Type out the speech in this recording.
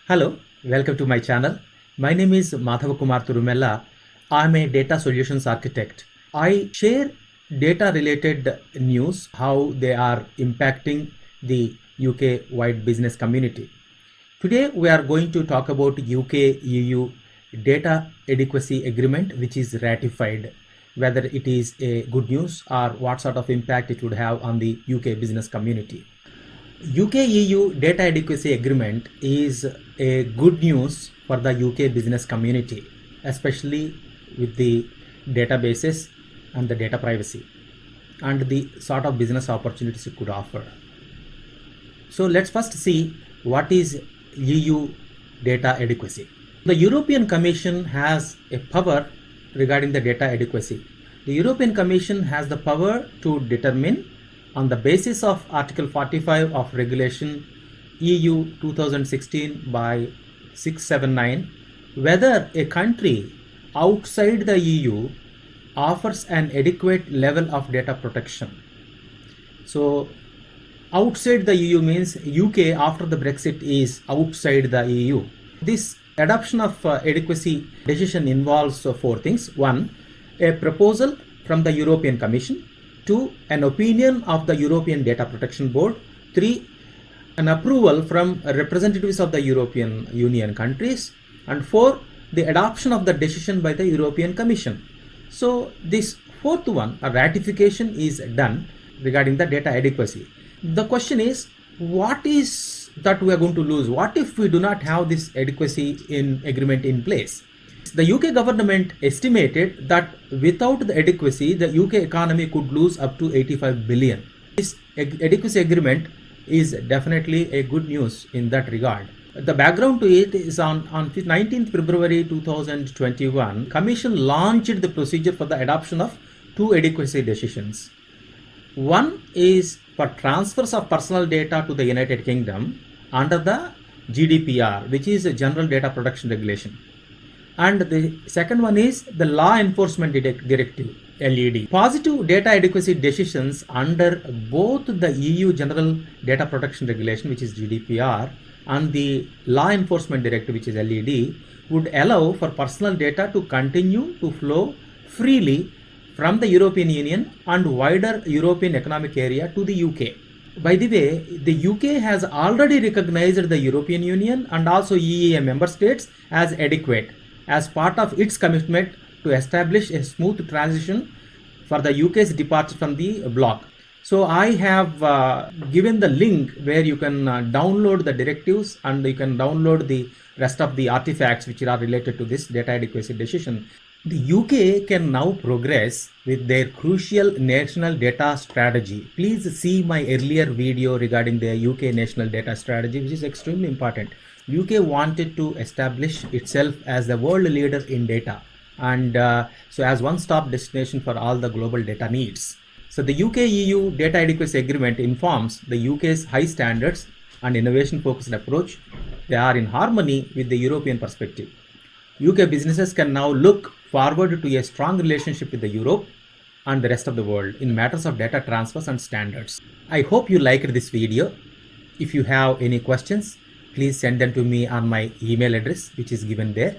Hello, welcome to my channel. My name is Madhava Kumar Turumella. I'm a data solutions architect. I share data related news, how they are impacting the UK wide business community. Today we are going to talk about UK EU data adequacy agreement, which is ratified, whether it is a good news or what sort of impact it would have on the UK business community. UK EU data adequacy agreement is a good news for the UK business community, especially with the databases and the data privacy and the sort of business opportunities it could offer. So let's first see what is EU data adequacy. The European Commission has a power regarding the data adequacy. The European Commission has the power to determine, on the basis of Article 45 of Regulation EU 2016 by 679, whether a country outside the EU offers an adequate level of data protection. So outside the EU means UK after the Brexit is outside the EU. This adoption of adequacy decision involves four things. One, a proposal from the European Commission. 2, an opinion of the European Data Protection Board. 3, an approval from representatives of the European Union countries. And 4, the adoption of the decision by the European Commission. So this fourth one, a ratification, is done regarding the data adequacy. The question is, what is that we are going to lose? What if we do not have this adequacy in agreement in place? The UK government estimated that without the adequacy, the UK economy could lose up to 85 billion. This adequacy agreement is definitely a good news in that regard. The background to it is on 19th February 2021, Commission launched the procedure for the adoption of two adequacy decisions. One is for transfers of personal data to the United Kingdom under the GDPR, which is a General Data Protection Regulation. And the second one is the Law Enforcement Directive, LED. Positive data adequacy decisions under both the EU General Data Protection Regulation, which is GDPR, and the Law Enforcement Directive, which is LED, would allow for personal data to continue to flow freely from the European Union and wider European Economic Area to the UK. By the way, the UK has already recognized the European Union and also EEA member states as adequate, as part of its commitment to establish a smooth transition for the UK's departure from the bloc. So I have given the link where you can download the directives and you can download the rest of the artifacts which are related to this data adequacy decision. The UK can now progress with their crucial national data strategy. Please see my earlier video regarding the UK national data strategy, which is extremely important. UK wanted to establish itself as the world leader in data, and so as one-stop destination for all the global data needs. So the UK-EU data adequacy agreement informs the UK's high standards and innovation-focused approach. They are in harmony with the European perspective. UK businesses can now look forward to a strong relationship with the Europe and the rest of the world in matters of data transfers and standards. I hope you liked this video. If you have any questions, please send them to me on my email address, which is given there.